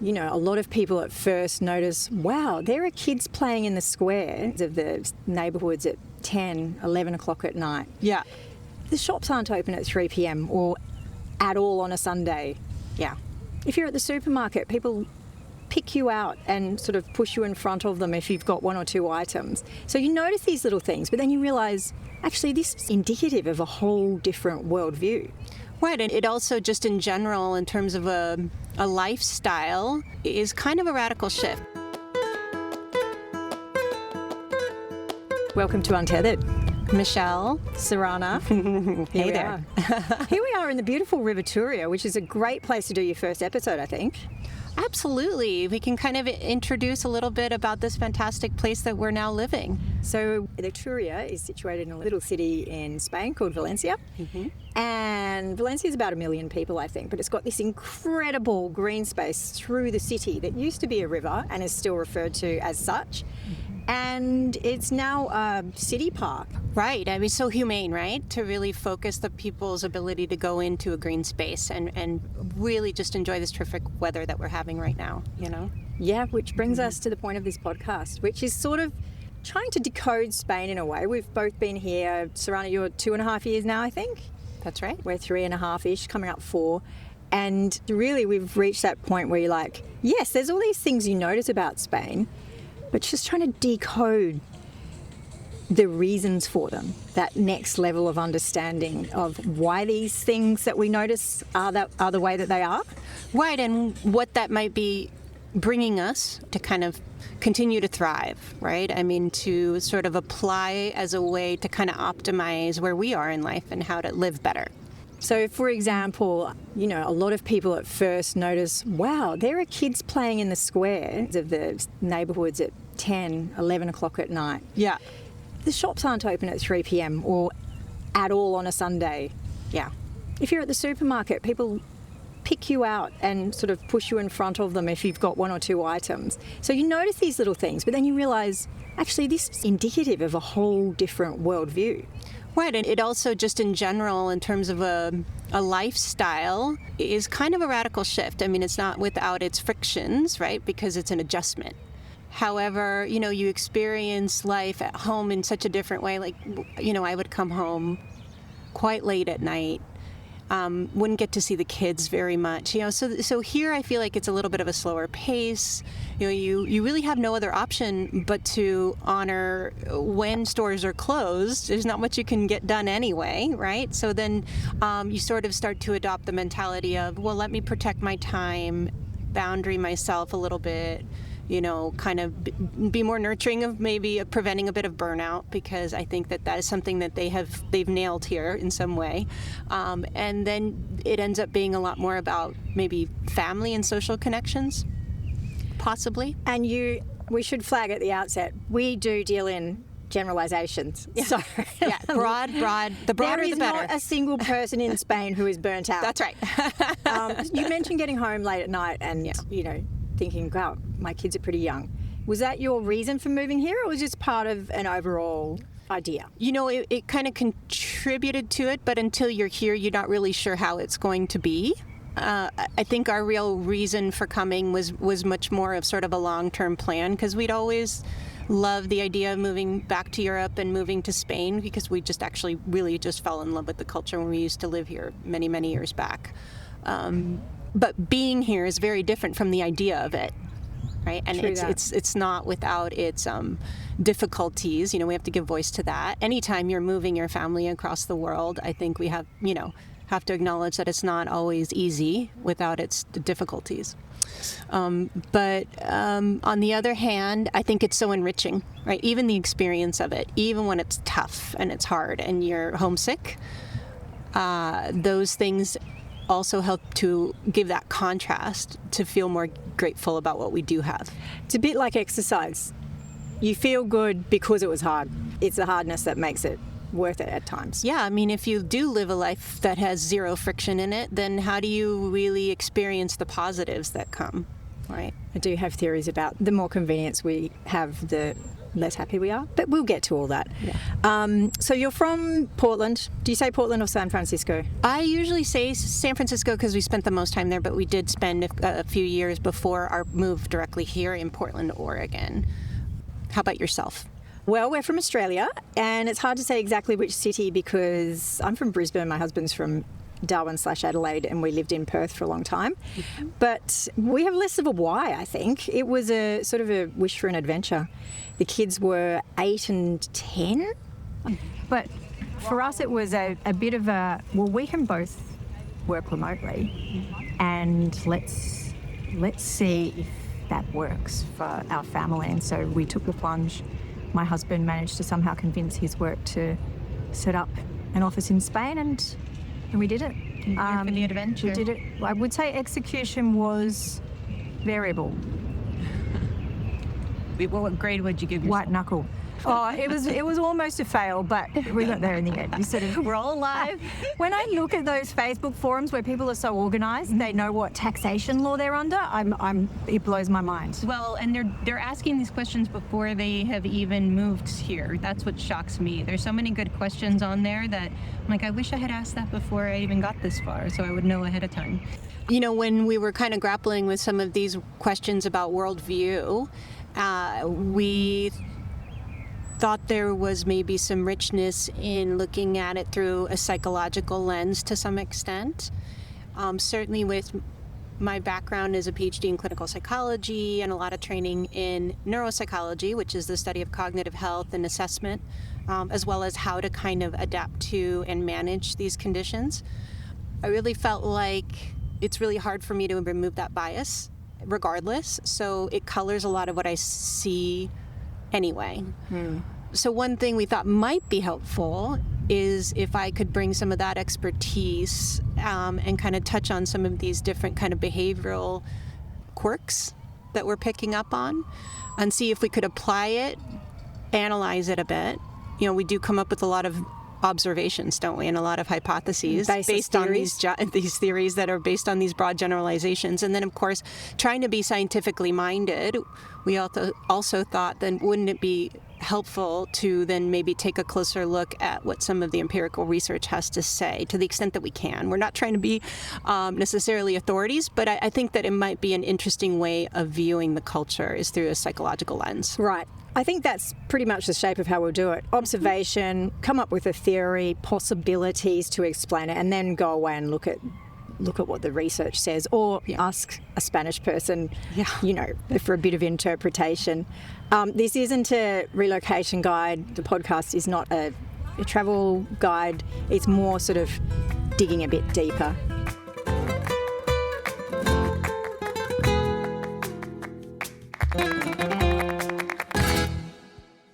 You know, a lot of people at first notice, wow, there are kids playing in the squares of the neighbourhoods at 10, 11 o'clock at night. Yeah. The shops aren't open at 3 p.m. or at all on a Sunday. Yeah. If you're at the supermarket, people pick you out and sort of push you in front of them if you've got one or two items. So you notice these little things, but then you realise, actually, this is indicative of a whole different worldview. Right, and it also just in general, in terms of a lifestyle, is kind of a radical shift. Welcome to Untethered. Michelle. Serana. Hey there. Here we are in the beautiful River Turia, which is a great place to do your first episode, I think. Absolutely. We can kind of introduce a little bit about this fantastic place that we're now living. So the Turia is situated in a little city in Spain called Valencia. Mm-hmm. And Valencia is about 1 million people, I think, but it's got this incredible green space through the city that used to be a river and is still referred to as such. And it's now a city park. Right. I mean, so humane, right? To really focus the people's ability to go into a green space and really just enjoy this terrific weather that we're having right now, you know? Yeah, which brings us to the point of this podcast, which is sort of trying to decode Spain in a way. We've both been here, Serana, you're 2.5 years now, I think? That's right. We're 3.5-ish, coming up 4. And really, we've reached that point where you're like, yes, there's all these things you notice about Spain, but just trying to decode the reasons for them, that next level of understanding of why these things that we notice are the way that they are. Right, and what that might be bringing us to kind of continue to thrive, right? I mean, to sort of apply as a way to kind of optimize where we are in life and how to live better. So, for example, you know, a lot of people at first notice, wow, there are kids playing in the squares of the neighbourhoods at 10, 11 o'clock at night. Yeah. The shops aren't open at 3 p.m. or at all on a Sunday. Yeah. If you're at the supermarket, people pick you out and sort of push you in front of them if you've got one or two items. So you notice these little things, but then you realise, actually, this is indicative of a whole different worldview. Right, and it also just in general, in terms of a lifestyle, is kind of a radical shift. I mean, it's not without its frictions, right, because it's an adjustment. However, you know, you experience life at home in such a different way. Like, you know, I would come home quite late at night, wouldn't get to see the kids very much, you know. So here I feel like it's a little bit of a slower pace. You know, you really have no other option but to honor when stores are closed. There's not much you can get done anyway, right? So then you sort of start to adopt the mentality of, well, let me protect my time, boundary myself a little bit, you know, kind of be more nurturing of maybe preventing a bit of burnout, because I think that is something that they've nailed here in some way. And then it ends up being a lot more about maybe family and social connections, possibly. And we should flag at the outset, we do deal in generalizations. Yeah. So, yeah, broad, the broader the better. There is not a single person in Spain who is burnt out. That's right. You mentioned getting home late at night and, you know, thinking, wow, my kids are pretty young. Was that your reason for moving here, or was it just part of an overall idea? You know, it kind of contributed to it, but until you're here, you're not really sure how it's going to be. I think our real reason for coming was much more of sort of a long-term plan, because we'd always loved the idea of moving back to Europe and moving to Spain, because we just actually really just fell in love with the culture when we used to live here many, many years back. But being here is very different from the idea of it, right? And it's not without its difficulties. You know, we have to give voice to that. Anytime you're moving your family across the world, I think we have to acknowledge that it's not always easy without its difficulties. But on the other hand, I think it's so enriching, right? Even the experience of it, even when it's tough and it's hard and you're homesick, those things also help to give that contrast to feel more grateful about what we do have. It's a bit like exercise. You feel good because it was hard. It's the hardness that makes it worth it at times. Yeah, I mean, if you do live a life that has zero friction in it, then how do you really experience the positives that come, right? I do have theories about the more convenience we have, the less happy we are. But we'll get to all that. Yeah. So you're from Portland. Do you say Portland or San Francisco? I usually say San Francisco because we spent the most time there, but we did spend a few years before our move directly here in Portland, Oregon. How about yourself? Well, we're from Australia, and it's hard to say exactly which city because I'm from Brisbane, my husband's from Darwin/Adelaide, and we lived in Perth for a long time. Mm-hmm. But we have less of a why, I think. It was a sort of a wish for an adventure. The kids were 8 and 10, but for us it was a bit of a, well, we can both work remotely, and let's see if that works for our family. And so we took the plunge. My husband managed to somehow convince his work to set up an office in Spain, and we did it. For the adventure. We did it. I would say execution was variable. What grade would you give yourself? White knuckle. Oh, it was almost a fail, but we got there in the end. We're all alive. When I look at those Facebook forums where people are so organised, they know what taxation law they're under. It blows my mind. Well, and they're asking these questions before they have even moved here. That's what shocks me. There's so many good questions on there that I'm like, I wish I had asked that before I even got this far, so I would know ahead of time. You know, when we were kind of grappling with some of these questions about worldview, we thought there was maybe some richness in looking at it through a psychological lens to some extent. Certainly with my background as a PhD in clinical psychology and a lot of training in neuropsychology, which is the study of cognitive health and assessment, as well as how to kind of adapt to and manage these conditions. I really felt like it's really hard for me to remove that bias regardless, so it colors a lot of what I see anyway. So one thing we thought might be helpful is if I could bring some of that expertise and kind of touch on some of these different kind of behavioral quirks that we're picking up on and see if we could apply it, analyze it a bit. You know, we do come up with a lot of observations, don't we, and a lot of hypotheses based on these theories that are based on these broad generalizations. And then, of course, trying to be scientifically minded, we also thought, then wouldn't it be helpful to then maybe take a closer look at what some of the empirical research has to say to the extent that we can. We're not trying to be necessarily authorities, but I think that it might be an interesting way of viewing the culture is through a psychological lens. Right. I think that's pretty much the shape of how we'll do it. Observation, come up with a theory, possibilities to explain it, and then go away and look at what the research says, or ask a Spanish person, you know, for a bit of interpretation. This isn't a relocation guide. The podcast is not a travel guide. It's more sort of digging a bit deeper.